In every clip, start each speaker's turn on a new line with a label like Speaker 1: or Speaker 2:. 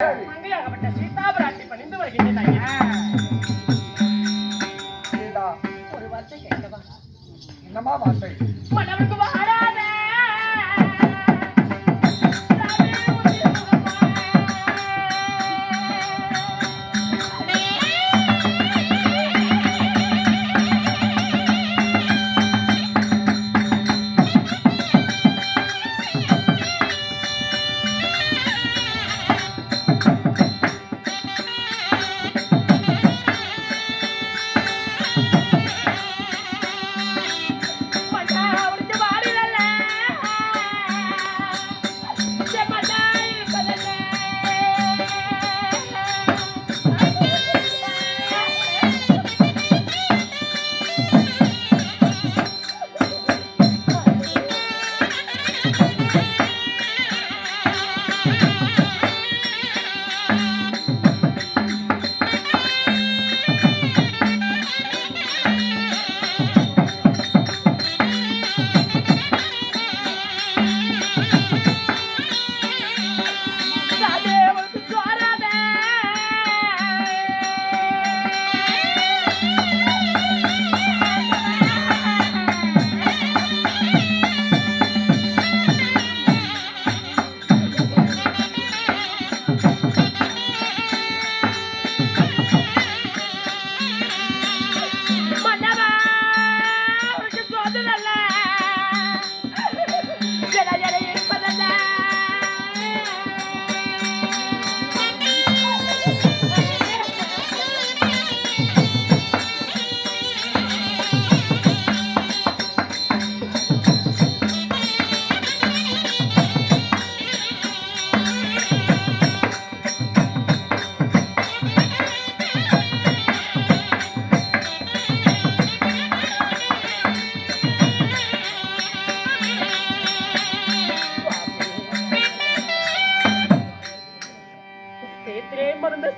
Speaker 1: மங்கையாகப்பட்ட சீதா பிராட்டி பணிந்து வருகின்றேன் ஐயா.
Speaker 2: சீதா,
Speaker 1: ஒரு வார்த்தை கேட்கவா?
Speaker 2: என்னமா வார்த்தை?
Speaker 1: மனவருக்கு வாராத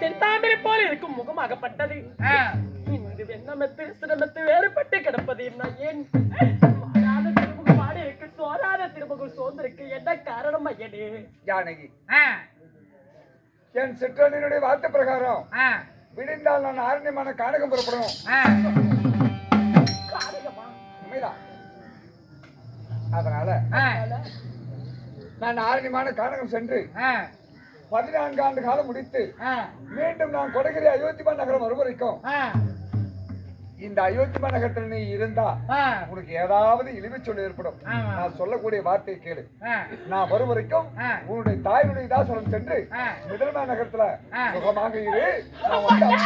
Speaker 1: செந்தாமரை போல இருக்கும் முகமாகப்பட்டது. இந்த வெண்ணமெத்து சிரமத்து வேறுபட்டு கிடப்பது என்ன? ஏன் வாழாத திருமுகம் வாடி இருக்கு, சோறாத திருமுகம் சோர்ந்திருக்கு, என்ன காரணம் ஐயனே?
Speaker 2: ஜானகி, என் சிற்றனினுடைய வார்த்தை பிரகாரம் விடிந்தால் நான் ஆரண்யமான கானகம் புறப்படணும்.
Speaker 1: காரணமா?
Speaker 2: உண்மைதான். அதனால நான் ஆரண்யமான கானகம் சென்று 14 ஆண்டு காலம் முடித்து மீண்டும் நான் கொடைகிரி அயோத்திமா நகரம் வரும் வரைக்கும் இந்த அயோத்திமா நகரத்தில் நீ இருந்தா உனக்கு ஏதாவது இழிவு சொல்லி ஏற்படும். நான் சொல்லக்கூடிய வார்த்தையை கேளு. நான் வரும் வரைக்கும் உன்னுடைய தாயினுடைய தாசனம் சென்று மிதல்மா நகரத்துல சுகமாக இரு. நான் வந்து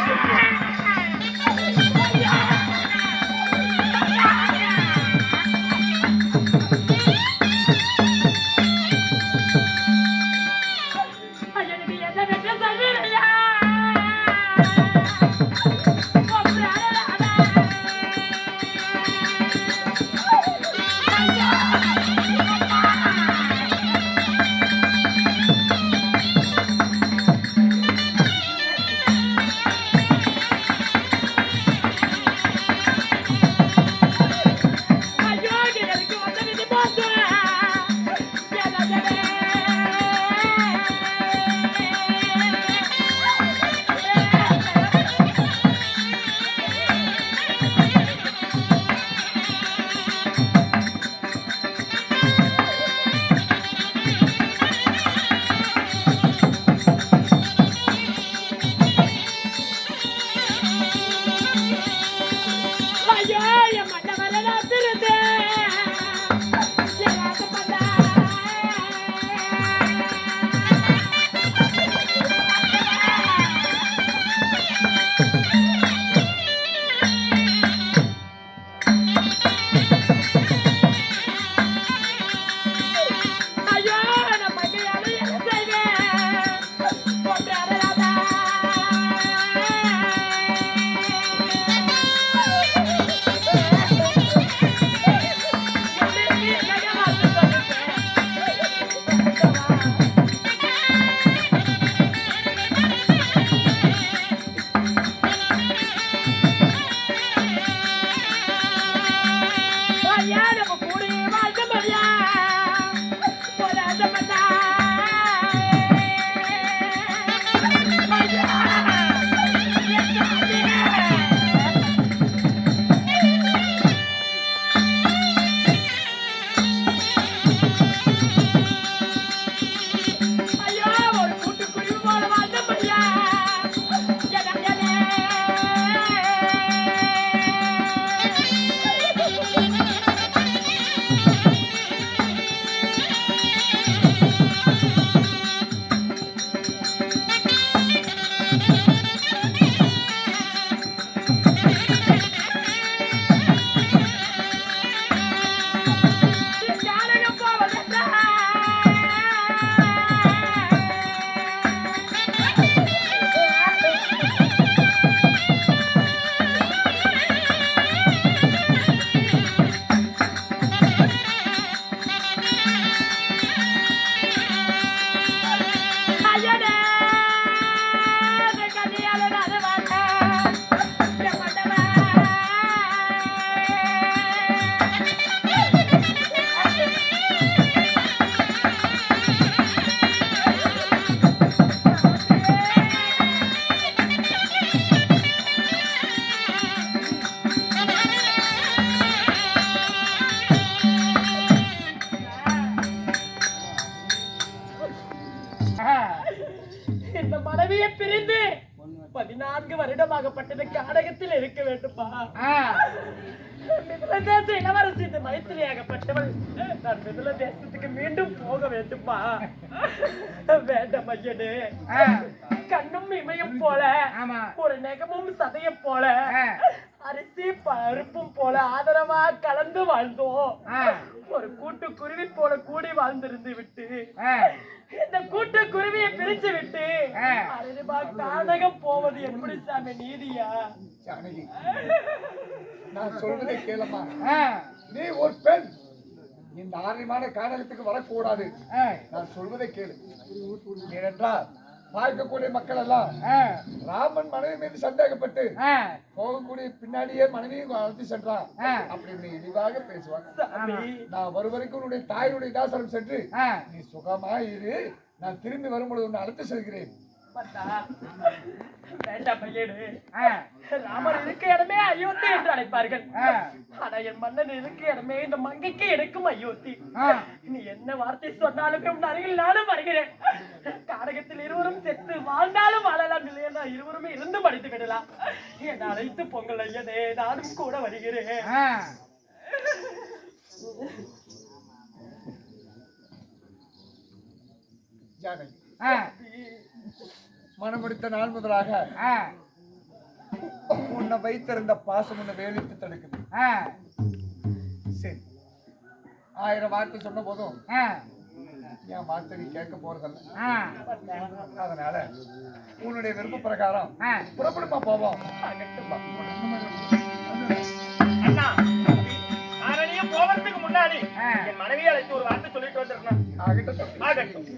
Speaker 1: இந்த மனைவியை பிரிந்து 14 வருடமாகப்பட்டது காடகத்தில் இருக்க வேண்டுமா? மிதுல தேச இளவரசி இந்த மைத்திரியாகப்பட்டவள் நான் மிதுல தேசத்துக்கு மீண்டும் போக வேண்டுமா? வேண்டாம் ஐயனே. கண்ணும் இமையும் போல ஒரு நெகமும் சதையும் போல அரிசி பருப்பும் போல ஆதரவா கலந்து வாழ்ந்தோம். ஒரு கூட்டு குருவி போல கூடி வாழ்ந்திருந்து விட்டு இந்த கூட்டு குருவியை பிரிச்சு விட்டு அரைபா கானகம் போவது எப்படி சாமி நீதியா?
Speaker 2: ஜானகி, நான் சொல்வதை கேளமா. நீ ஒரு பெண், இந்த ஆரணிமான கானகத்துக்கு வரக்கூடாது. நான் சொல்வதை கேளு. ஏனென்றால் பார்க்கக்கூடிய மக்கள் எல்லாம் ராமன் மனைவி மீது சந்தேகப்பட்டு போகக்கூடிய பின்னாடியே மனைவியும் அழைத்து சென்றான் அப்படின்னு இழிவாக பேசுவாங்க. நான் வருவரைக்கும் உன்னுடைய தாயினுடைய தாசரம் சென்று நீ சுகமா இரு, நான் திரும்பி வரும்பொழுது உன்னை அழைத்து செல்கிறேன்.
Speaker 1: வேண்டாம் பையனு. ராமர் இருக்க இடமே அயோத்தி என்று அழைப்பார்கள். ஆனா என் மன்னன் இருக்க இடமே இந்த மங்கைக்கு எடுக்கும் அயோத்தி. நீ என்ன வார்த்தை சொன்னாலுமே உன் அருகில் நானும் வருகிறேன். காடகத்தில் இருவரும் செத்து வாழ்ந்தாலும் வாழலாம், இல்லையா இருவருமே இருந்து படித்து விடலாம். என்னை அழைத்து பொங்கல் ஐயனே, நானும் கூட வருகிறேன்.
Speaker 2: ஜானகி, மனமுடித்த நாள் முதலாக உன்னை வைத்திருந்த பாசம் உன்னை வேலித்து தடுக்குது. சரி, 1000 வார்த்தை சொன்ன போதும் என் வார்த்தை நீ கேட்க போறதில்ல. அதனால உன்னுடைய விருப்ப பிரகாரம் புறப்படுமா போவோம்.
Speaker 1: அண்ணா, நானே போவதுக்கு முன்னாடி என் மனைவியை அழைத்து ஒரு வார்த்தை சொல்லிட்டு வந்திருக்கேன். ஆகட்டும் ஆகட்டும்.